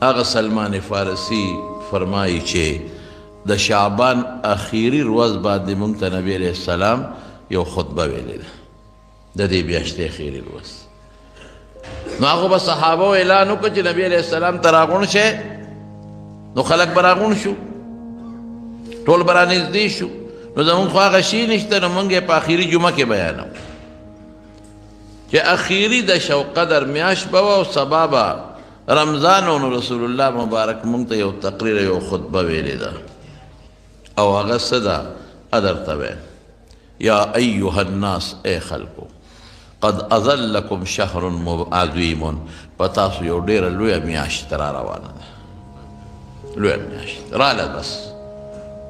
هغه سلمان فارسی فرمایي چې د شعبان اخیری ورځ باندې موږ ته نبی علیه السلام یو خطبه ویلې ده د دې میاشتې اخیری ورځ. نو هغه به صحابو اعلان وکړ چې نبی علیه السلام ته راغونډ شئ، نو خلک به راغونډ شو، ټول به رانږدې شو. نو زمونږ خو هغه شي نشته، نو موږ یې په اخیري جمعه کې بیانو چې اخیری د شب قدر میاشت به وه او سبا به رمضان و. نو رسول الله مبارک موږ ته یو تقریر یو خطبه ویلې ده او هغه څه ده درته وایم: یا ایها الناس، ای خلکو، قد اظلکم شهر عظیم، په تاسو یو ډېره لویه میاشت را روانه ده، لویه میاشت راله، بس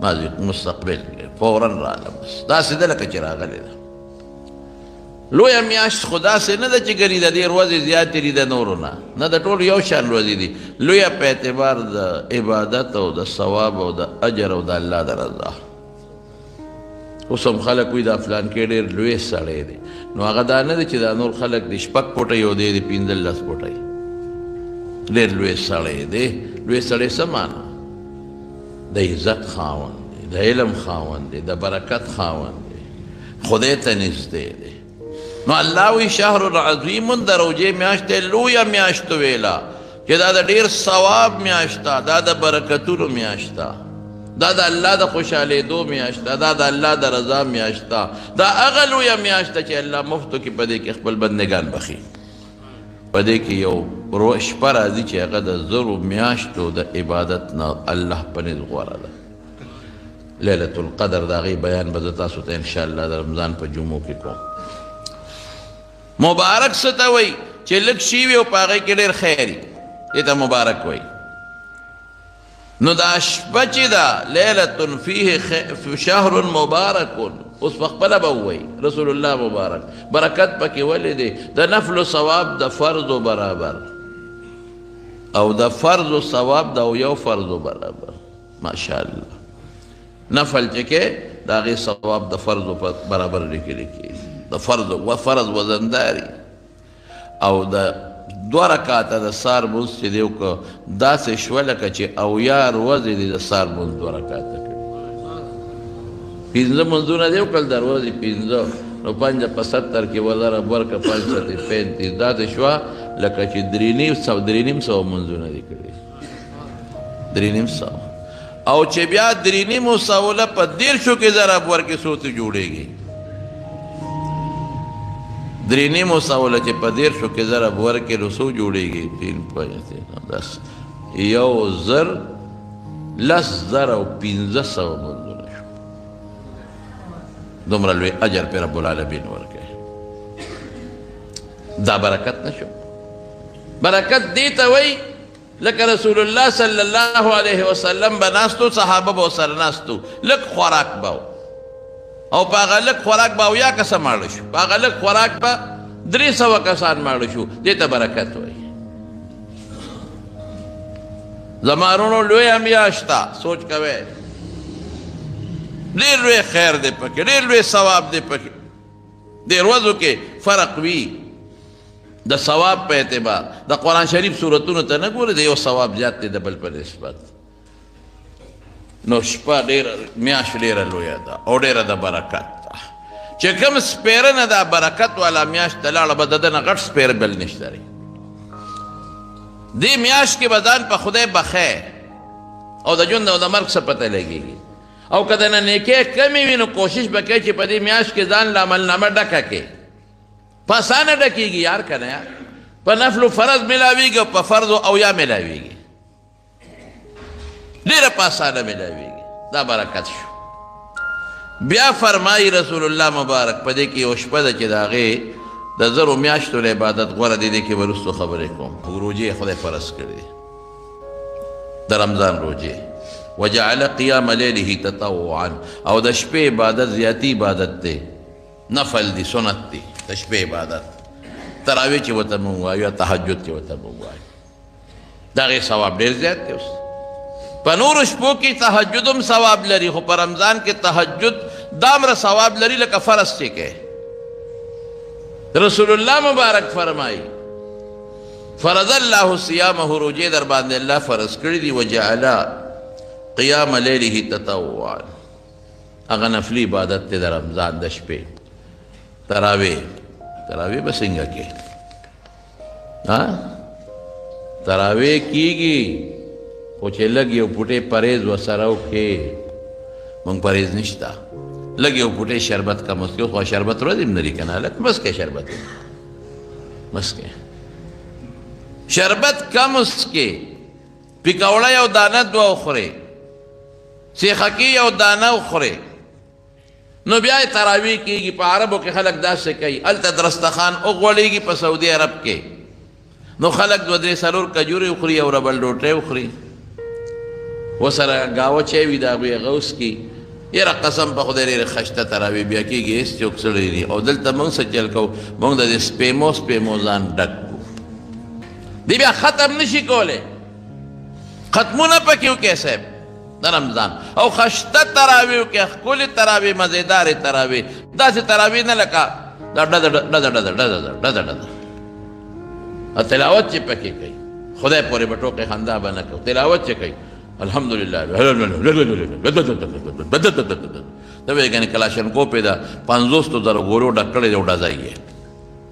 ماضي مستقبل فورا راله، بس داسې ده لکه چې راغلې ده. لویه میاشت خو داسې نه ده چې ګنې د دې ورځې زیاتې دي د نورو نه د ټولو یو شان ورځې دي. لویه په اعتبار د عبادت او د ثواب او د اجر او د الله د رضا. اوس هم خلک وایي دا فلان کې ډېر لوی سړی دی، نو هغه دا نه دی چې دا نور خلک د شپږ فوټۍ او دی د 15 فوټۍ. ډېر لوی سړی دی. لوی سړی څه معنا؟ د عزت خاوند دی، د علم خاوند دی، د برکت خاوند دی، خدای ته نږدې دی. نو الله وی شهر عظیم، د روژې میاشت لویه میاشت ویلا چې دا د ډېر ثواب میاشت ده، دا د برکتونو میاشت ده، دا د الله د خوشحالېدو میاشت ده، دا د الله د رضا میاشت ده، دا هغه لویه میاشت ده چې الله مفتو کې په دې کې خپل بندګان بخي. په دې کې یو شپه راځي چې هغه د زرو میاشتو د عبادت نه الله په نزد غوره ده. لیلة القدر د هغې بیان به زه تاسو ته انشاءالله د رمضان په جمعو کې کوم. مبارک څه ته وایي؟ چې لږ شي وي او په هغې کې ډېر خیر وي، دې ته مبارک وایي. نو دا شپه چې ده لیلة فیه شهر مبارک، اوس په خپله به ووایي رسول الله مبارک، برکت پکې ولې دی؟ د نفل و ثواب د فرضو برابر، او د فرض و ثواب د یو فرضو برابر. ماشاءالله نفل چې کې د هغې ثواب د فرضو برابر لیکلی کېږي، د فرض و فرض وزنداري. او د 2 رکعاته د سار مونځ چې دی وکړه، داسې شوه لکه چې 80 ورځې دي د سار مونځ 2 رکعاته کړي. 15 مونځونه دی وکړل د ورځې 15، نو 5 په 70 کې وزره ورکه 5 سته 35، داسې شوه لکه چې 3.5 مونځونه دي کړي، 3.5. او چې بیا 3.5 له په 13 کې ضرب ورکې څو ته جوړېږي؟ 3.5 چې په 13 کې ضرب ورکې نو څو جوړېږي؟ 3 10 یو زر 10,1500 مونځونه شو. دومره لوی اجر پې رب العالمین ورکوي. دا برکت نه شو؟ برکت دې ته وایي لکه رسول الله صلی الله علیه وسلم به ناستو، صحابه به ورسره ناستو، لږ خوراک به او په هغه لږ خوراک به 80 کسه ماړه شو، په هغه لږ خوراک به 300 کسان ماړه شو. دې ته برکت وایي. زما وروڼو لویه میاشت ده، سوچ کوئ، ډېر لوی خیر دی پکې، ډېر لوی ثواب دی پکې. دې ورځو کې فرق وي د ثواب په اعتبار. د قرآن شریف صورتونو ته نه ګورئ، د یو ثواب زیات دی د بل په نسبت. نو شپه ډېره میاشت ډېره لویه ده او ډېره د برکت ده. چې کوم سپېره نه دا برکت والا میاشت ته لاړه، به د ده نه غټ سپېره بل نشته دی. دې میاشت کې به ځان په خدای بخی او د ژوند او د مرګ څه پته لګېږي. او که د نه نیکۍ کمې وي، نو کوشش به کوي چې په دې میاشت کې ځان له عملنامه ډکه کړي. په اسانه ډکېږي یار، که نه یار؟ په نفل و فرض ملاویږي او په فرض و اویا ملاویږي، ډېره په اسانه ملاویږي. دا برکت شو. بیا فرمایي رسول الله مبارک په دې کې یو شپه ده چې د هغې د زرو میاشتو له عبادت غوره دی. دې کې به وروستو خبرې کوم. روژې خدای فرض کړي د رمضان روژې. وجعل قیام لیله تطوعا، او د شپې عبادت زیاتی عبادت دی، نفل دی، سنت دی د شپې عبادت. تراویح چې ورته مونږ وایو یا تهجد چې ورته مونږ وایو، د هغې ثواب ډېر زیات دی. اوس په نورو شپو کې تهجد هم ثواب لري، خو په رمضان کې تهجد دامره ثواب لري لکه فرض چې کې. رسول الله مبارک فرمایي فرض الله صيامه روجه در باندې الله فرض کړی دي وجعل قیام لیله تطوعا هغه نفلی عبادت ته د رمضان د شپې تراویح به څنګه کې تراویح کیږي خو چې لږ یو پوټې پرهیز ورسره وکړې موږ پرهیز نشته لږ یو پوټې شربت کم وڅښو خو شربت ورځ هم لري که نه هلک بس کې شربت بس کې شربت کم وڅښې پکوړه یو دانه دوه وخورې سیخکي یو دانه وخورې نو بیا یې تراویح کېږي په عربو کې خلک داسې کوي هلته درستخان وغوړېږي په سعودي عرب کې نو خلک دوه درې څلور کجورې وخوري او ربل ډوټۍ وخوري ورسره ګاوه چای وي د هغوی هغه وڅکي یاره قسم په خدای ډېرې خشته تراویح بیا کېږي هېڅ څوک سړی دي او دلته موږ څه چل کوو موږ د دې سپېمو ځان ډک کړو دی بیا ختم نشي کولی ختمونه پکې وکړئ صاحب د رمضان او خشته تراویح وکړئ ښکلې تراویح مزېدارې تراویح داسې تراویح نه لکه دا ډزه تلاوت چې پکې کوي خدای پورې به ټوکې خندا به نه کوو تلاوت چې کوي الحمدلله ته به یې کنې کلاشنکوپ یې د 500,000 ګولو ډک کړی دی او ډزه یې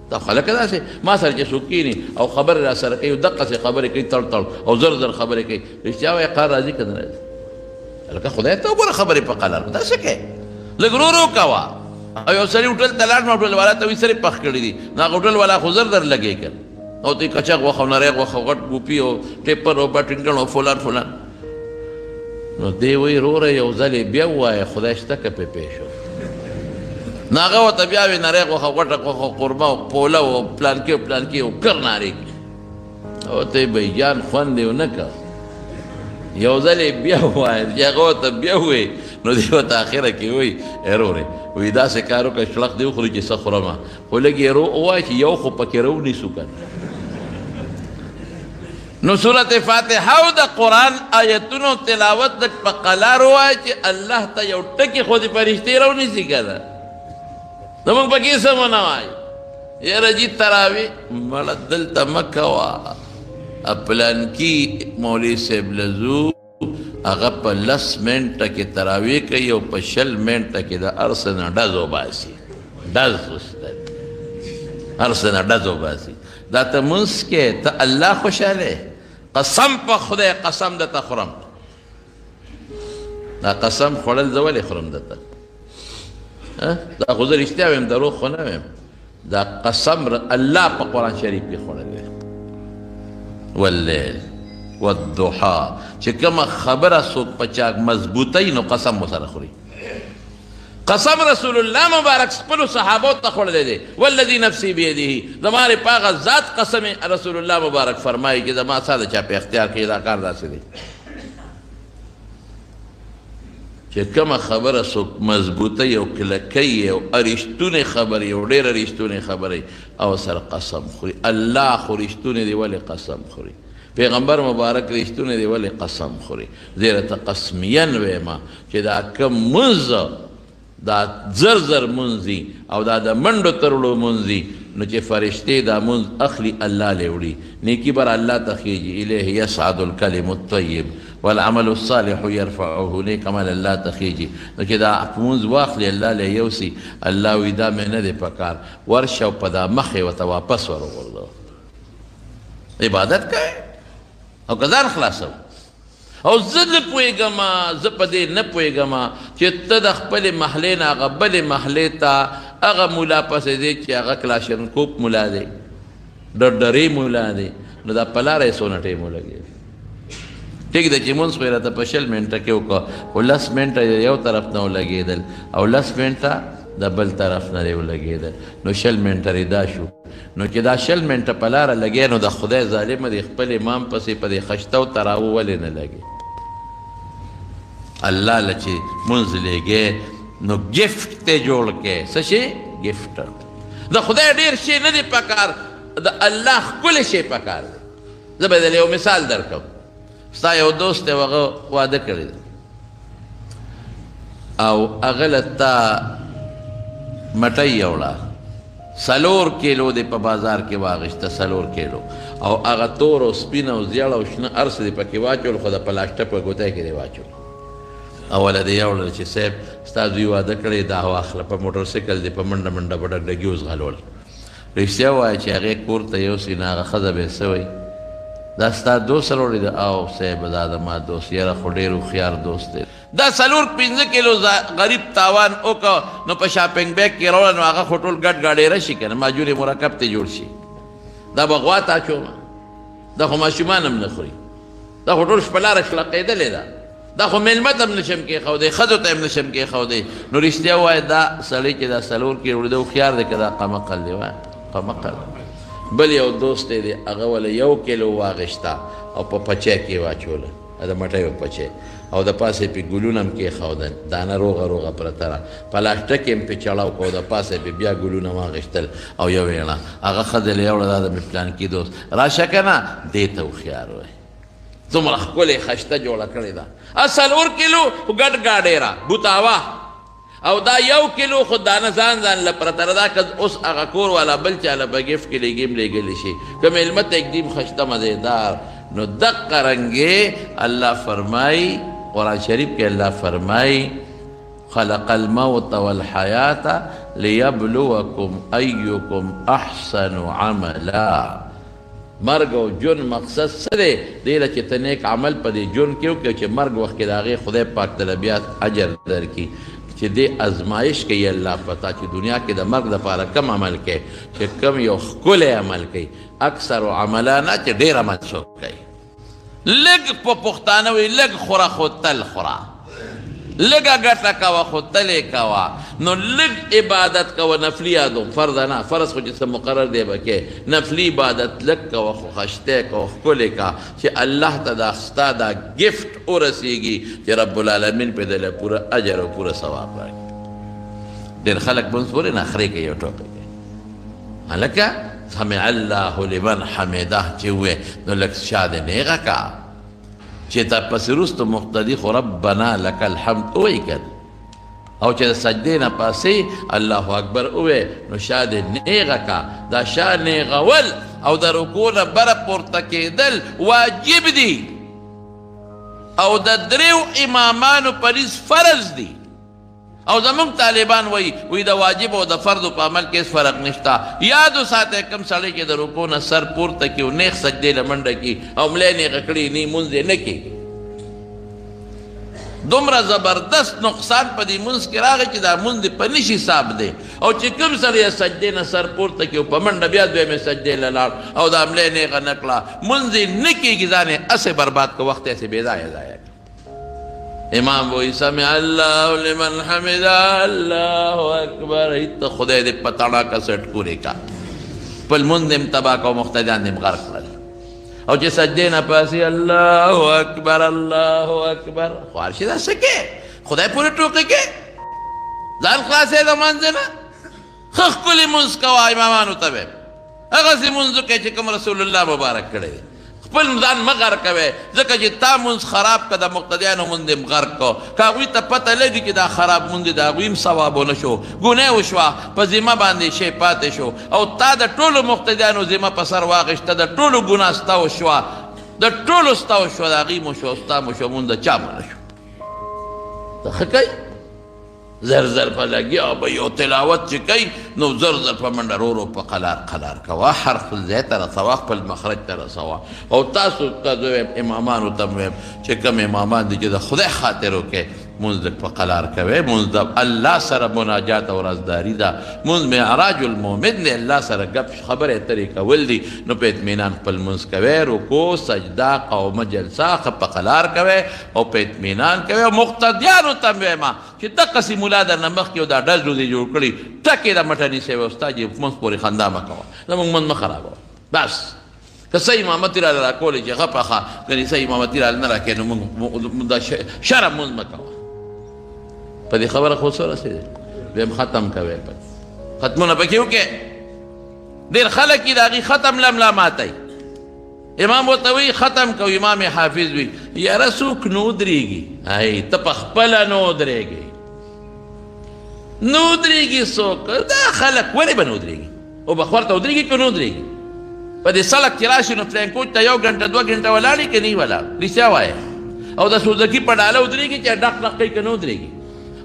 دا خلک داسې ما سره چې څوک کښېني او خبرې را سره کوي دقسې خبرې کوي تړ او زر خبرې کوي رښتیا وایي قار راځي که نه راځي هلکه خدای ته وګوره خبرې په قلار داسې کوې لږ ورو کوه او یو سړي هوټل ته لاړ نو هوټل والا ته وایي سرې پخ کړي دي نو هغه هوټل والا خو زر در لګوي که او ته یې کچک وخه او نریغ وخه غټ ګوپي او ټیپر او بټینګټن او فلان نو دی وایي وروره یو ځل یې بیا ووایه خدای شته که پې پېښ شو نو هغه ورته بیا وایي نریغ وخه غټه وخه قورمه او پوله او پلانکې او کر نارې کړي او ته یې بهي جان خوند یې ونه کړ یو ځل یې بیا ووایه چې هغه ورته بیا ووایي نو دی ورته اخره کې وایي وروره وایي داسې کار وکړه شړق دې وخوري چې څه خورمه خو لږ یې ووایه چې یو خو پکې رونیسو که نو سورت فاتحه او د قرآن آیتونو تلاوت د په قلار ووایه چې الله ته یو ټکي خو د فرشتې رونیسي که نه نو موږ پکې څه ونه وایو یاره جي تراویح مړه دلته مه کوه پلانکي مولوي صاحب له ځو هغه په 10 منټه کې تراویح کوي او په 20 منټه کې د هر څه نه ډز وباسي ډز هر څه نه ډز وباسي دا ته مونځ کې ته الله خوشحاله قسم په خدای قسم درته خورم دا قسم خوړل زه ولې خورم درته دا خو زه رښتیا ویم دروغ خو نه ویم دا قسم الله په قرآن شریف کې خوړلی واللیل والضحا چې کومه خبره څوک په چا مضبوطی نو قسم ورسره خوري قسم رسول الله مبارک خپلو صحابو ته خوړلی دی والذي نفسي بيده زما د په هغه ذات قسم رسول الله مبارک فرمایي چې زما ستا د چا په اختیار کې دا کار داسې دی چې کومه خبره څوک مضبوطی او کلکۍ او رښتونې خبرې او ډېره رښتونې خبرې او سره قسم خوري الله خو رښتونې دی ولې قسم خوري پیغمبر مبارک رښتونې دی ولې قسم خوري زیره ته قسمیان ویمه چې دا کم منځ دا زر منځي او دا د منډو ترړو منځي نو چې فرشتې دا منځ اخلي الله له وړي نیکي بر الله ته خیږي الیه یصعد الکلم الطیب والعمل الصالح يرفعه نیک عمل الله ته خیږي نو چې دا منځ واخلي الله له یوسي الله وی دا مې نه دی پکار ورشه په دا مخې ورته واپس ورغورځوه عبادت کوي او که ځان خلاصوه او زه نه پوهېږم زه په دې نه پوهېږم چې ته د خپلې محلې نه هغه بلې محلې ته هغه ملا پسې دی چې هغه کلاشنکوپ ملا دی ډرډرې ملا دی نو دا په لاره یې څونه ټیم ولګېږي ټیک ده چې مونځ خو یې راته په 20 منټه کې وکړه خو 10 منټه یو طرف نه ولګېدل او 10 منټه د بل طرف نه دی ولګېدل نو 20 منټه دا شو نو چې دا 20 منټه په لاره لګې نو د خدای ظالمه د خپل امام پسې په دې خشته او تراوه ولې نه لګې الله له چې مونځ لګې نو ګفټ ته جوړ کې څه شي ګفټ د خدای ډېر شی نه دی پکار د الله ښکلی شی پکار دی زه به دلې یو مثال درکړم ستا یو دوست دی هغه واده کړی دی او هغه له تا مټۍ یوړه 4 کیلو دی په بازار کې واغېسته 4 کیلو او هغه تور او سپین او زیړ او شنه هر څه دې پکې واچول خو د پلاسټه په ګوتۍ کې دې واچول اوله دې یوړل چې صاحب ستا زوی واده کړی دا واخله په موټرسایکل دې په منډه منډه په ډګډګي وځغلول رښتیا ووایه چې هغې کور ته یوسي نو هغه ښځه به یې څه وایي دا ستا دوست راوړی ده او صاحب دا زما دوست یاره خو ډېر هوښیار دوست دی دا 4-5 کیلو غریب تاوان وکړه نو په شاپنګ بیگ کې راوړه نو هغه خو ټول ګډ ګاډېره شي که نه ماجورې مرکب ته جوړ شي دا به غوا ته اچومه دا خو ماشومان هم نه خوري دا خو ټول شپه لاره شلقېدلې ده دا خو میلمه ته هم نشم کېښودی ښځو ته هم نشم کېښودی نو رښتیا ووایه دا سړی چې دا 4 کیلو راوړي ده هوښیار دی که دا قمقل دی وایه قمقل بل یو دوست دی هغه وله 1 کیلو واغېشته او په پچی کې واچوله د مټیو پچی او د پاسې پې ګلونه هم کېښودل دانه روغه روغه پرته ده پلاسټک یې هم پې چړاو کو د پاسې پې بیا ګلونه واغېشتل او یو ویړه هغه ښځې له یوړه دا د مې پلانکي دوست راشه که نه دې ته هوښیار وایي څومره ښکلې خشته جوړه کړې ده 4 کیلو ګډ ګاډېره بوتاوه او دا 1 کیلو خو دانه ځان ځان له پرته ده که اوس هغه کور والا بل چا له به ګفټ کې لېږي هم لېږلی شي که میلمه ته اکدیم خشته مزېدار نو دقه رنګې الله فرمایي قرآن شریف کې الله فرمایي خلق الموت والحیات لیبلوکم ایکم احسن عملا مرګ او جون مقصد څه دی دې له چې ته نیک عمل په دې جون کې وکړې چې مرګ وخت کې د هغې خدای پاک ته بیا اجر درکړي چې دې ازمایش کوي الله پتا چې دنیا کې د مرګ دپاره کم عمل کوي چې کم یو ښکلی عمل کوي اکثر عملا نه چې ډېر عمل څوک کوي لږ په پښتانه وایي لږ خوره خو تل خوره لږه ګټه کوه خو تلې کوه نو لږ عبادت کوه نفلي یادوم فرض نه فرض خو چې څه مقرر دی به کې نفلي عبادت لږ کوه خو خشتی کوه ښکلې کوه چې الله ته دا ستا دا ګفټ ورسېږي چې رب العالمین پې دله پوره اجر او پوره ثواب راکړي ډېر خلک منځ پورې نخرې کوي او ټوکې کوي هلکه سمع الله لمن حمده چې ووایې نو لږ شا دې نیغه کا چې تا پسې وروسته مقتدي خو ربنا لک الحمد ووایي که او چې د سجدې نه پاسې الله اکبر ووایې نو شا دې نیغه کا دا شا نیغول او د رکوع نه بره پورته کېدل واجب دي او د 3 امامانو پریز فرض دي او زمونږ طالبان وایي د واجب او د فرضو په عمل کې هېڅ فرق نشته یاد وساتئ کوم سړی چې د رکوع نه سر پورته کړي او نیغ سجدې له منډه کړي او ملی نیغه کړي نی مونځ یې نه کېږي دومره زبردست نقصان په دې مونځ کې راغی چې دا مونځ د په نش حساب دی او چې کوم سړی یې سجدې نه سر پورته کړي او په منډه بیا دویمې سجدې له لاړ او دا ملی نیغه نه کړه مونځ یې نه کېږي ځان یې هسې برباد که وخت یې هسې بې ځایه ضایع امام وی سمع الله لمن حمد الله اکبر ایت خدای دې په تڼاکه سټ پورې کا خپل مونځ دې تباه کا او مقتدیان دې غرق کړل او چې سجدې نه پاسې الله اکبر الله اکبر خو هر شي دا څه کې خدای پورې ټوکې کې ځان خلاصې د منځ نه ښه ښکلي مونځ کوه امامانو ته به هغسې مونځ وکړئ چې کوم رسول الله مبارک کړی دی خپل ځان مه غرق کوئ ځکه چې تا مونځ خراب که د مقتدیانو مونځ دې غرق کو که هغوی ته پته لګي چې دا خراب مونځ دی د هغوی هم ثواب ونه شو ګناه وشوه په ذمه باندې شی پاتې شو او تا د ټولو مقتدیانو ذمه په سر واخېسته د ټولو ګناه ستا وشوه د ټولو ستا وشوه د هغوی مو شو ستا مو شو مونځ د چا مو نه شو ته ښه کوئ زر زر په لګي او به یو تلاوت چې کوي نو زر زر په منډه رو رو په قلار قلار کوه هر خپل ځای ته رسوه خپل مخرج ته رسوه او تاسو ته زه وایم امامانو ته م وایم چې کوم امامان دي چې د خدای خاطر وکړئ مونځ لږ په قلار کوئ مونځ د الله سره مناجات او رازداري ده مونځ معراج المؤمن دی الله سره ګپ خبرې اترې کول دي نو په اطمینان خپل مونځ کوئ رکوع سجده قومه جلسه ښه په قلار کوئ او په اطمینان کوئ او مقتدیانو ته م وایم چې دقسې ملا درنه مخکې او دا ډز ډوزې جوړ کړي ټکې د مټه نیسئ او ستا چې مونځ پورې خندا مه کوه زمونږ مونځ مه خرابوه بس که څه امامتي راله راکولی چې ښه پخه ګنې څه امامتي راله نه راکوې نو مونږ دا شرم مونځ مه کوه په دې خبره خو څه رسېدې بیا ختم کوئ ختمونه پکې وکړې ډېر خلک یې د هغې ختم لملا ماتی امام ورته وایي ختم کو امام حافظ وي یاره څوک نه ودرېږي ای ته په خپله نه ودرېږې نه ودرېږي څوک دا خلک ولې به نه ودرېږي او بخور ته ودرېږي که نه ودرېږي په دې سړک چې راشي نو پلین کوچ ته 1 غنټه 2 غنټه ولاړې که نه ولاړ رښتیا وایه او د سوزکي په ډاله ودرېږي چې ډک ډک کوي که نه ودرېږي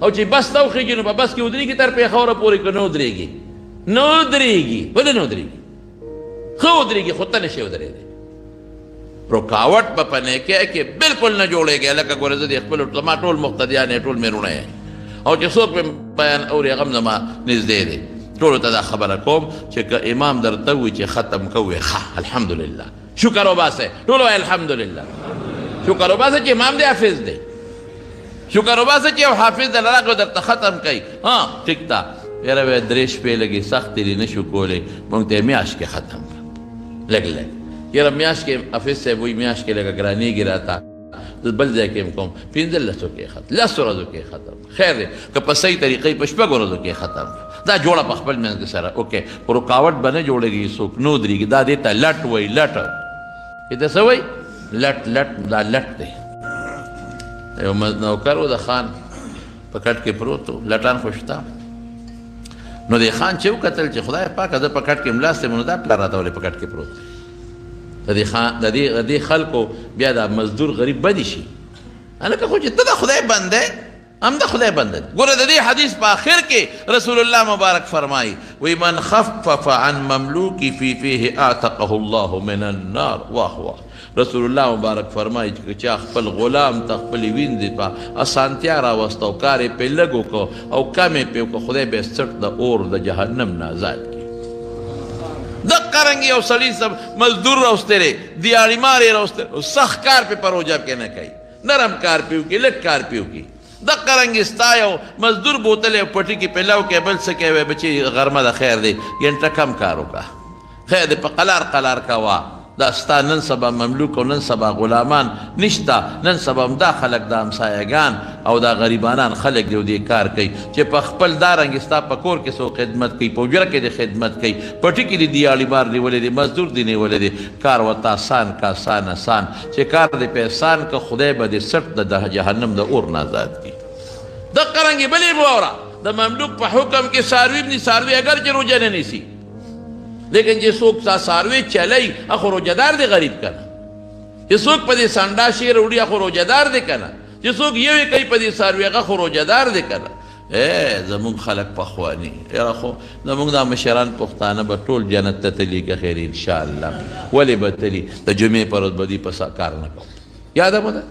او چې بس ته وخېږي نو په بس کې ودرېږي تر پېښوره پورې که نه ودرېږي نه ودرېږي ولې نه ودرېږي ښه ودرېږي خو ته نشي ودرېدی رکاوټ به په نیکۍ کې بلکل نه جوړېږي لکه ګوره زه د خپلو زما ټول مقتدیان یې ټول مېرونه یې او چې څوک مې بیان اوري هغه هم زما نږدې دی ټولو ته دا خبره کوم چې که امام درته ووایي چې ختم کوئ ښه الحمدلله شکر وباسئ ټول وایي الحمدلله شکر وباسئ چې امام دی حافظ دی شکر وباسئ چې یو حافظ دی راغی درته ختم کوي ها ټیک ده یاره وایي 3 شپې لږې سختې دي نه شو کولی مونږ ته یې میاشت کې ختم کړه لږ لږ یاره میاشت کې حافظ صاحب وایي میاشت کې لږه ګرانېږي راته بل ځای کې هم کوم 15 کې ختم 10 ورځو کې ختم خیر دی که په صحیح طریقې په 6 ورځو کې ختم دا جوړه په خپل منځ کې سره اوکې خو رکاوټ به نه جوړېږي څوک نه ودرېږي دا دې ته لټ وایي لټ دې ته څه وایي لټ لټ دا لټ دی یو نوکر و د خان په کټ کې پروت و لټان خو شته نو د خان چې وکتل چې خدای پاکه زه په کټ کې ملاست یم نو دا پلار راته ولې په کټ کې پروت دی د دې خلکو بیا دا مزدور غریب بدی شي هلکه خو چې ته د خدای بنده هم د خدای بنده ګوره د دې حدیث په آخر کې رسول الله مبارک فرمایي وی من خفف عن مملوکی فی فیه اعتقه الله من النار واه واه رسول الله مبارک فرمایي چې چا خپل غلام ته خپلې ویندې په اسانتیا راوسته او کار یې پرې لږ وکړو او کم یې پرې وکړو خدای به یې څټ د اور د جهنم نه آزاد کړي دقه رنګ یو سړي مزدور راوستی دی دیاړي مار یې راوستی سخت کار پې په روژه کې نه کوي نرم کار پې وکړي لږ کار پې وکړي دقه رنګ ستا یو مزدور بوتل یو پټي کې پې لو کې بل څه کوي بچي غرمه د خیر دی ګنټه کم کار وکړه خیر دی په قلار قلار کوه دا ستا نن سبا مملوک او نن سبا غلامان نشته نن سبا هم دا خلک دا همسایهګان او دا غریبانان خلک دی او دې کار کوي چې په خپل دا رنګ ستا په کور کې څوک خدمت کوي په حجره کې د خدمت کوي پټي کې د دیاړي مار نیولی دی مزدور دی نیولی دی کار ورته آسان که آسان چې کار دی په احسان که خدای به دې سټ د جهنم د اور نه آزاد کړي دقه رنګې بلې واوره د مملوک په حکم کې څاروي بني څاروي اگر چې روژه نه نیسي لیکن چې څوک څاروي چلی هغه روژهدار دی غریب که نه چې څوک په دې سنډا شي راوړي هغه روژهدار دی که نه چې څوک یوې کوي په دې څاروي هغه خو روژهدار دی که نه زمونږ خلک پخواني یاره خو زمونږ دا مشران پښتانه به ټول جنت ته تلي که خیر انشاءالله ولې به تلي د جمعې په ورځ به دوی په کار نه کوو یاده مو ده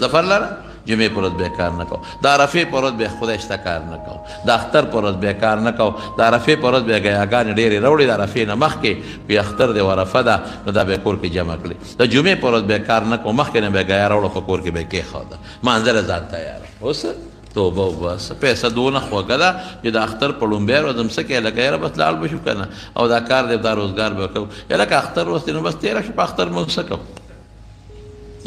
سفر لره جمعې پر ورځ به کار نه کوو د عرفې پر ورځ به خدای شته کار نه کوو د اختر پر ورځ به کار نه کوو د عرفې پر ورځ به ګیاګانې ډېرې راوړي د عرفې نه مخکې وي اختر دی عرفه ده نو دا به کور کې جمع کړي د جمعې پر ورځ به کار نه کوو مخکې نه به ګیا راوړو په کور کې به کېښوده مانځله ځان تیار اوس توبه وباسه پیسه دونه خوږه ده چې د اختر په لومبۍ ورځ هم څه کوې لکه یاره بس لاړ به شو که نه او دا کار دی دا روزګار به کوو یا لکه اختر ورځ دی نو بس تېره شو په اختر مونږ څه کوو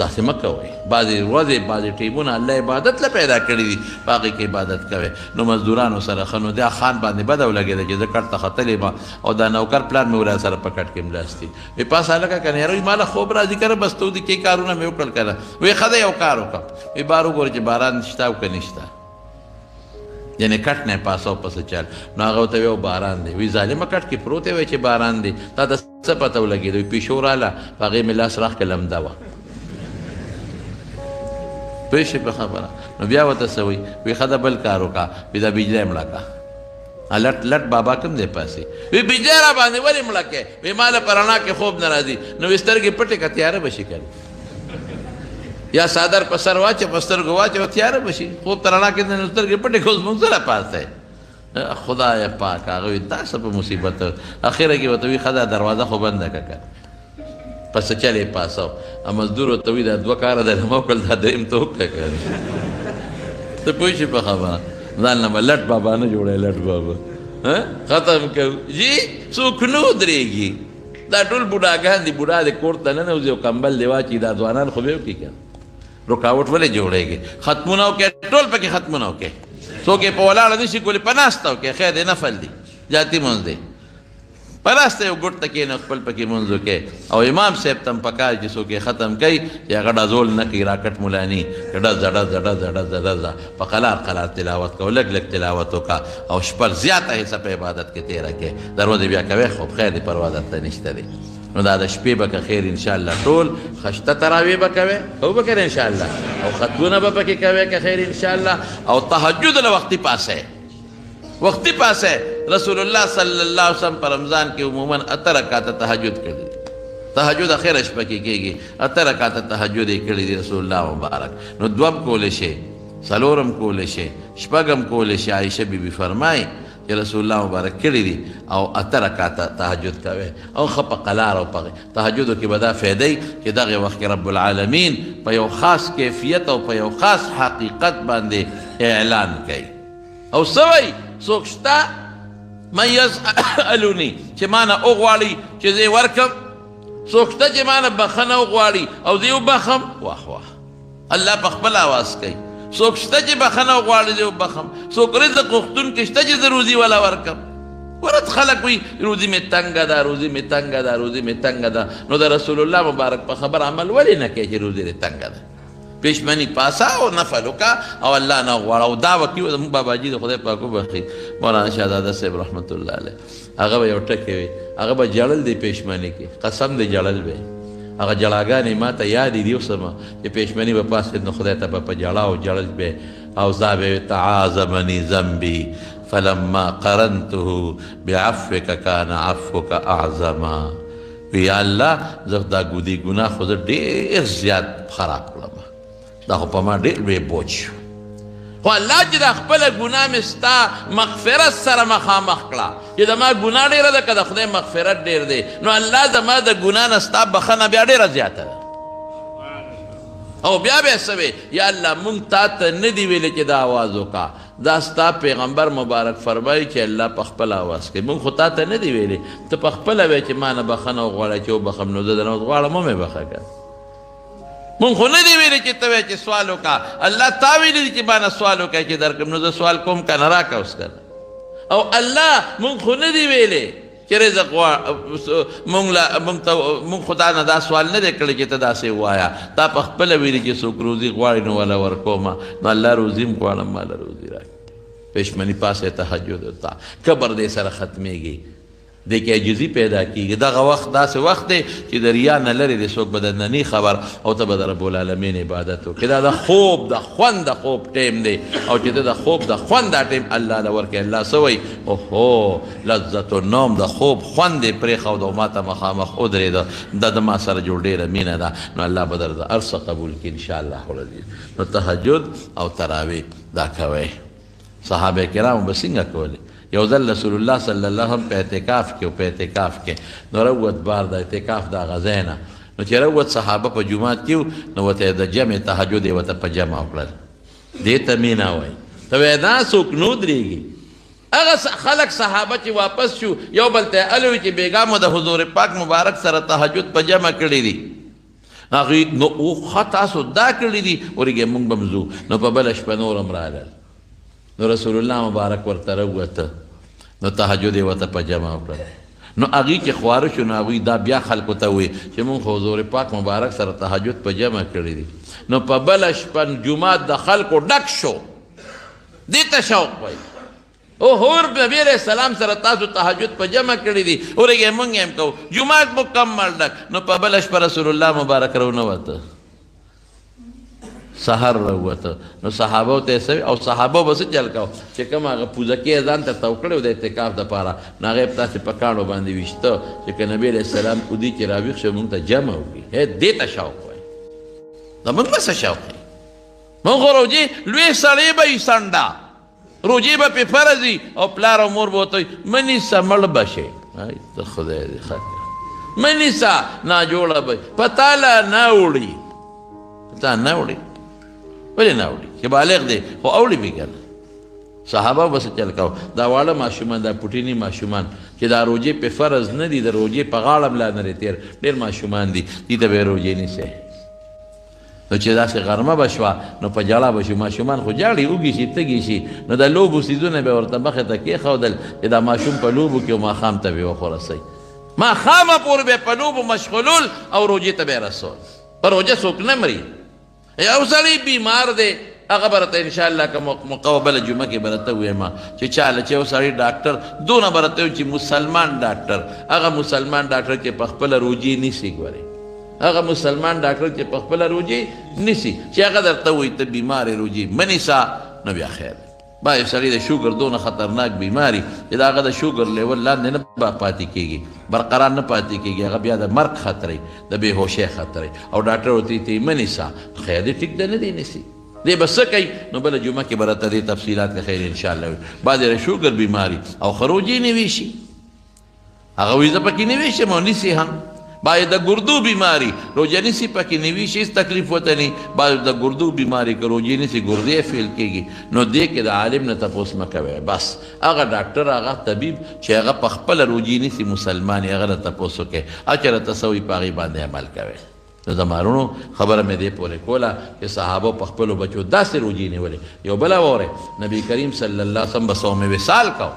داسې مه کوئ بعضې ورځې بعضې ټیمونه الله عبادت له پیدا کړي دي په هغې کې عبادت کوئ نو مزدورانو سره ښه نو دا خان باندې بده ولګېده چې زه کټ ته ختلی یم او دا نوکر پلان مې ورا سره په کټ کې ملاستي وی پاس هلکه که نه یاره ماله خوب راځي که نه بس ته ودې کې کارونه مې وکړل که نه وی ښه دی یو کار وکړه وی بار وګوره چې باران شته او که نشته یعنې کټ نه یې پاسه او پسه چل نو هغه ورته وی باران دی وی ظالمه کټ کې پروت وی چې باران دی تا ته څه پته ولګېده وی پیشو راله په هغې مې لاس راخ کې لمده وه پوه شئ په خبره نو بیا ورته څه وایي وی ښه ده بل کار وکړه وی دا بجلی مړه کړه لټ لټ بابا کوم دی پاسې وی بجلی را باندې ولې مړه کوې وی ما له په رڼا کې خوب نه راځي نو وی سترګې پټې که تیاره به شي که یا څادر په سر واچه په سترګو واچه تیاره به شي خوب ته رڼا کې نو سترګې پټې که اوس مونږ سره پاس دی خدای پاک هغه وی دا څه په مصیبت اخره کې ورته وی ښه ده دروازه خو بنده که که پس چل یې پاسو مزدور ورته وي دا 2 کاره ده ما وکړل دا درېیم ته وکړه که ته پوه شي په خبره ځان نه به لټ بابا نه جوړی لټ بابا ختم کوو جي څوک نه ودرېږي دا ټول بوډاګان دي بوډا د کور ته ننوځي او کمبل دی واچي دا ځوانان خو به وکړي که رکاوټ ولې جوړېږي ختمونه وکړې ټول پکې ختمونه وکړې څوک یې په ولاړه نه شي کولی په ناسته وکړې خیر دی نفل دی جاتي مونځ دی په راسته یو ګوټ ته کښېنه خپل پکې مونځ وکړې او امام صاحب ته هم پکار چې څوک یې ختم کوي چې هغه ډزول نه کوي راکټ ملاني چې ډزه ډزه ډزه ډزه ډزه په قلار قلار تلاوت کوه لږ لږ تلاوت وکړه او شپه زیاته حصه په عبادت کې تېره کړې دروازې بیا کوې خو خیر دی پروا درته نشته دی نو دا د شپې به که خیر انشاءالله ټول خشته تراویح به کوې او به کنه انشاءالله او ختمونه به پکې کوې که خیر انشاءالله او تهجد له وختي پاسه وختي پاسه رسول الله صلی الله علیه وسلم په رمضان کې عموما 8 رکعاته تهجد کړي تهجد اخره شپه کې کېږي 8 رکعاته تهجد یې کړي دي رسول الله مبارک نو دوم کولی شي څلورم کولی شي شپږم کولی شي عایشه بیبي فرمایي چې رسول الله مبارک کړي دي او 8 رکعاته تهجد کوي او ښه په قلار او په تهجدو کې به دا فایده وي چې دغه وخت کې رب العالمین په یو خاص کیفیت او په یو خاص حقیقت باندې اعلان کوي او څه وایي څوک شته من یسألوني چې ما نه وغواړي چې زه یې ورکړم څوک شته چې ما نه بخښنه وغواړي او زه یې وبخم واه واه الله په خپل آواز کوي څوک شته چې بخښنه وغواړي زه وبخم څوک رزق غوښتونکی شته چې زه روزي والا ورکړم ورته خلک وایي روزي مې تنګه ده روزي مې تنګه ده روزي مې تنګه ده نو د رسول الله مبارک په خبر عمل ولې نه کوي چې روزي دې تنګه ده پېشمني پاسه او نفل وکړه او الله نه وغواړه او دا وکړي زموږ باباجي د خدای پاک وبخښي مولانا شهزاده صاحب رحمت الله علیه هغه به یو ټکی وي هغه به ژړل دی پېشمني کې قسم دی ژړل به هغه جړاګانې ما ته یادې دي اوسمه چې پېشمني به پاسېد نو خدای ته به په ژړا او ژړل به او زه به تعاظمني ذنبي فلما قرنته بعفوك كان عفوك اعظما وی الله زه دا ګناه خو زه ډېر زیات خراب کړم دا خو په ما ډېر لوی بوج شو خو الله چې دا خپله ګناه مې ستا مغفرت سره مخامخ کړه چې زما ګناه ډېره ده که د خدای مغفرت ډېر دی نو الله زما د ګناه نه ستا بخښنه بیا ډېره زیاته ده او بیا به څه وی یا الله مونږ تا ته نه دي ویلې چې دا آواز وکړه دا ستا پیغمبر مبارک فرمایي چې الله په خپل آواز کوي مونږ خو تا ته نه دي ویلې ته په خپله وایې چې ما نه بخښنه وغواړه چې وبخم نو زه درنه غواړم ومې بخښه که مونږ خو نه دي ویلې چې ته وایې چې سوال وکړه الله تا ویلي دي چې ما نه سوال وکړه چې درکړم نو زه سوال کوم که نه راکړه اوس که او الله مونږ خو نه دي ویلې چې رزق مونږ خو تا نه دا سوال نه دی کړی چې ته داسې ووایه تا په خپله ویلي چې څوک روزي غواړي نو وله ورکومه نو الله روزي م غواړم ماله روزي راکړي پېشمني پاسې تهجد وتا قبر دې سره ختمېږي دې کې عجزي پیدا کېږي دغه وخت داسې وخت دی چې د ریا نه لرې دی څوک به د نني خبر او ته به د رب العالمین عبادت وکړې دا د خوب د خوند د خوب ټیم دی او چې ته د خوب د خوند دا ټیم الله له ورکړي الله څه وایي اوهو لذت النوم د خوب خوند یې پرېښود او ما ته مخامخ ودرېده دا د ما سره جوړ ډېره مینه ده نو الله به در د هر څه قبول کړي انشاءالله العزیز نو تهجد او تراویح دا کوئ صحابه کرامو به څنګه کولې یو ځل رسول الله صلی الله علیه وسلم په اعتکاف کې او په اعتکاف کې نو روت بار د اعتکاف د غزا نه نو چې روت صحابه په جمعات کې نو ورته د جمع تهجد یې ورته په جمع وکړل دې ته مینا وایي ته وایې دا څوک نو درېږي هغه خلک صحابه چې واپس شو یو بل ته الوي چې بیګا مو د حضور پاک مبارک سره تهجد په جمع کړی دي هغې نو ښه تاسو دا کړي دي ورېږې مونږ به م ځو نو په بله شپه نور هم راغلل نو رسول الله مبارک ورته راووته نو تهجد یې ورته په جمع وکړل نو هغوی چې خواره شو نو هغوی دا بیا خلکو ته ووایي چې مونږ خو حضور پاک مبارک سره تهجد په جمع کړي دي نو په بله شپه جومات د خلکو ډک شو دې ته شوق وایي او حضور نبی علیہ السلام سره تاسو تهجد په جمع کړي دي ورېږې مونږ هم کوو جومات مکمل ډک نو په بله شپه رسول الله مبارک راونوته سحر راووته نو صحابو ته څه او صحابو به څه چل کوو چې کوم هغه پوزکې یې ځان ته تاو کړی و د اعتکاف دپاره نو هغه یې تاسې په کاڼو باندې ویشته چې که نبي علیه السلام ودي چې راویښ شو مونږ ته جمع وکړي دې ته شوق وایي د مونږ به څه شوق وي مونږ خو روجې لوی سړی به یي سنډه روجې به پې فرض وي او پلار او مور به ورته وایي مه نیسه مړ به شې ته خدای دې ښه کړه مه نیسه ناجوړه به په تاله نه وړي په تا نه وړي ولې نه وړي چې بالغ دی خو اوړي بې که نه صحابه به څه چل کوو دا واړه ماشومان دا پوټیني ماشومان چې دا روجې پې فرض نه دي د روجې په غاړه ملا نه تېر ډېر ماشومان دي دي ته به یې روجې نیسئ نو چې داسې غرمه به شوه نو په ژړا به شو ماشومان خو ژاړي اوږي شي تږي شي نو د لوبو څیزونه به ورته مخې ته کېښودل چې دا ماشوم په لوبو کې او ماښام ته به یې وخورسئ ماښامه پورې به په لوبو مشغولول او روجې ته به یې رسول په روجه څوک نه مري یو سړی بیمار دی هغه برته انشاءالله که مقابله جمعه کې برته ویما چې چاله چې یو سړی ډاکټر دونه برته چې مسلمان ډاکټر هغه مسلمان ډاکټر چې په خپله روجي نیسي ګورې هغه مسلمان ډاکټر چې په خپله روجي نیسي چې هغه درته وایي ته بیمارې روجي مه نیسه نو بیا خیر بعضې سړی د شوګر دونه خطرناک بیماري چې د هغه د شوګر لیول لاندې نه پاتې کېږي برقرار نه پاتې کېږي هغه بیا د مرګ خطرې د بېهوشۍ خطرې او ډاکټر ورته یې مه نیسه خیر دې ټیک ده نه دی نیسي دی به څه کوي نو بله جمعه کې به راته دې تفصیلات کې خیر انشاءالله وي بعضې د شوګر بیماري او خروجي نه ویشي هغه وایي زه پکې نه ویشم او نیسي هم بعضې د ګردو بیماري روژه نیسي پکې نه ویشي هېڅ تکلیف ورته نه بعضې د ګردو بیماري که روژې نیسي ګردې فیل کېږي نو دې کې د عالم نه تپوس مه کوئ بس هغه ډاکټر هغه طبیب چې هغه په خپله روژې نیسي مسلمان یې هغه نه تپوس وکړئ او چېرته څه وایي په هغې باندې عمل کوئ نو زمارونو خبره مې دې پورې کوله چې صحابه په خپلو بچو داسې روجې نیولې یو بله واورئ نبي کریم صلی الله علیه وسلم به صوم وصال کو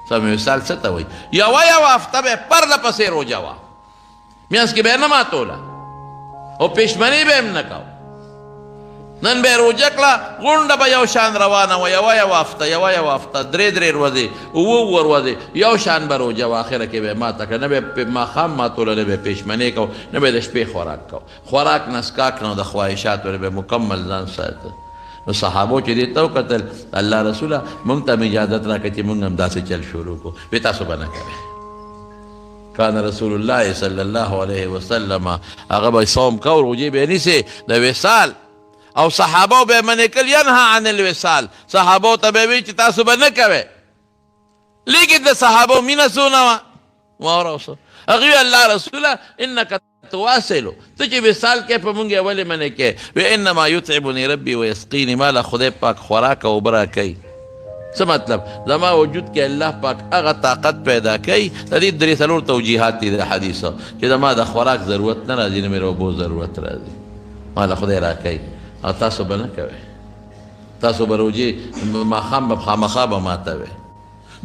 صوم وصال څه ته وایي یوه هفته به پرله پسې روجه وه میانس کې به یې نه ماتوله او پېشمني به هم نه کو نن به یې روجه کړه غونډه به یو شان روانه وه یوه هفته درې ورځې اووه ورځې یو شان به روجه وه اخره کې به یې ماته کړه نه به یې ماښام ماتوله نه به یې پېشمنۍ کو نه به یې د شپې خوراک کو خوراک نسکاک نه د خواهشاتو نه به مکمل ځان ساته نو صحابو چې دې ته وکتل الله رسوله موږ ته هم اجازت راکړه چې موږ هم داسې چل شروع کړو وی تاسو به نه کوئ کان رسول الله صلی الله علیه وسلم هغه به صوم کو روجې به یې نیسې د وصال او صحابو به منې کل ینها عن الوصال صحابو ته به وی چې تاسو به نه کوئ لیکن د صحابو مینه څونه وه واوره اوس هغه وی الله رسوله انک تواصلو ته چې وصال کې په مونږ یې ولې منې کې وی انما یطعمني ربي ویسقیني ماله خدای پاک خوراک او اوبه راکوي څه مطلب زما وجود کې الله پاک هغه طاقت پیدا کوي د دې درې څلور توجیحات دي د حدیثو چې زما د خوراک ضرورت نه راځي نه مې اوبو ضرورت راځي ماله خدای راکوي او تاسو به نه کوئ تاسو به روجې ماښام به خامخا به ماتوئ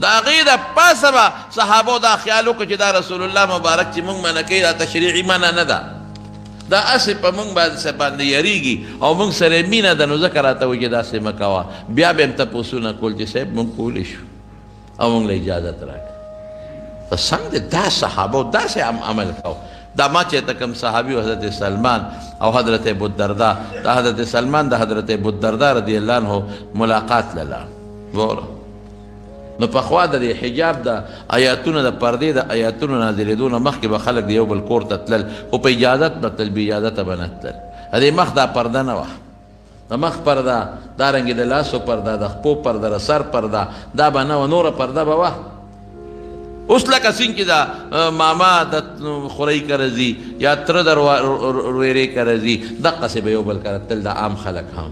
د هغې د پاسه به صحابو دا خیال وکړو چې دا رسول الله مبارک چې مونږ منع کوي دا تشریعي منع نه ده دا هسې په مونږ باندې یریږي او مونږ سره مینه ده نو ځکه راته وایي چې داسې مه کوه بیا به هم تپوسونه کول چې صاحب مونږ کولی شو او مونږ له اجازت راکړه په څنګه دا صحابو داسې عمل کو دا ما چې ته کوم صحابي حضرت سلمان او حضرت ابوالدرداء دا حضرت سلمان د حضرت ابوالدرداء رضی الله عنه ملاقات لله وره نو پخوا د حجاب د آیاتونو د پردې د آیاتونو نازلېدو نه مخکې به خلک د یو بل کور ته تلل خو په اجازت به تلل بې اجازته به نه تلل د دې مخ دا پرده نه وه د مخ پرده دارنګې د لاسو پرده د خپو پرده د سر پرده دا به نه وه نوره پرده به وه اوس لکه څنګه چې دا ماما د خورۍ کره ځي یا تره د رویرې کره ځي دقسې به یو بل کره تل د عام خلک هم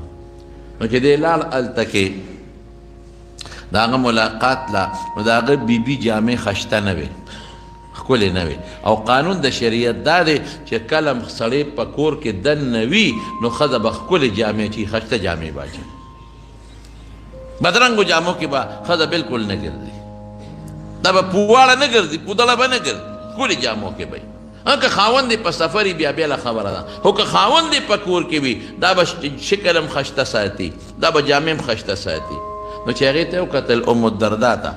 نو چې دی لاړ هلته کې د هغه ملاقات لا نو د هغه بیبي جامې خشته نه وې ښکلې نه وې او قانون د شریعت دا دی چې کله سړی په کور کې دننه وي نو ښځه به ښکلې جامې چې خشته جامې به اچوي بدرنګو جامو کې به ښځه بلکل نه ګرځي دا به پواړه نه ګرځي پودړه به نه ګرځي ښکلې جامو کې به که خاوند په سفر وي بیا بېله خبره ده خو که خاوند په کور کې وي دا به شکل هم خشته ساتي دا به جامې هم خشته ساتي نو چې هغې ته یې وکتل ام الدردا ته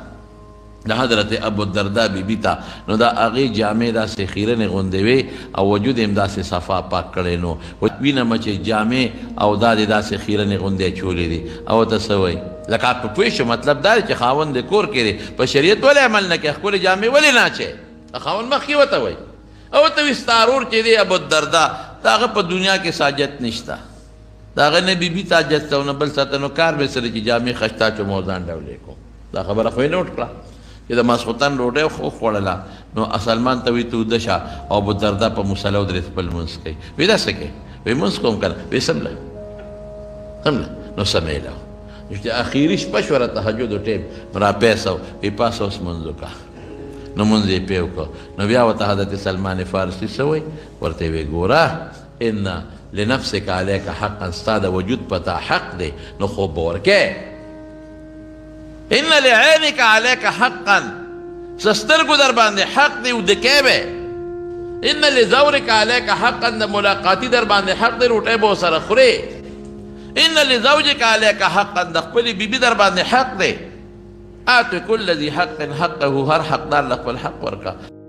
د حضرت ابوالدرداء بیبي ته نو د هغې جامې داسې خیرنې غوندې وې او وجود یې هم داسې صفا پاک کړی نو وینم چې جامې او دا دې داسې خیرنې غوندې اچولې دي او ته څه وایي لکه په پوه شو مطلب دا دی چې خاوند د کور کې دی په شریعت ولې عمل نه کوي ښکلې جامې ولې نه اچوې خاوند مخکې ورته وایي او ورته وایي ستا ورور چې دی ابوالدرداء د هغه په دنیا کې ساجت نشته د هغه نه بیبي ته حاجت ته نه بل څه نو کار به سره چې جامې خشته اچوم او ځان ډولې کوم دا خبره خو یې نوټ کړه چې د ماسخوتن ډوډۍ خو خوړله نو سلمان ته وایي ته اوده شه او ابوالدرداء په مصله ودرېد خپل لمونځ کوي وایي دا څه کوې وایي لمونځ کوم که نه وایي سمله نو سمیله چې اخري شپه شوه تهجد ټیم راپیسه وایي پاسه اوس لمونځ وکړه نو لمونځ یې پې وکړه نو بیا ورته حضرت سلمان فارسي څه وایي ورته یې وایي ګوره ان لنفسك عليك حقا ستا د وجود پتا حق دی نو خوب به ورکې ان لعینک علیک حقا سترګو در باندې حق دی ودکې به ان لزورک علیک حقا د ملاقاتي در باندې حق دی روټۍ به ورسره خورې ان لزوجک علیک حقا، د خپلې بیبي در باندې حق دی. آت کل ذی حق حقه، هر حقدار له خپل حق ورکړه.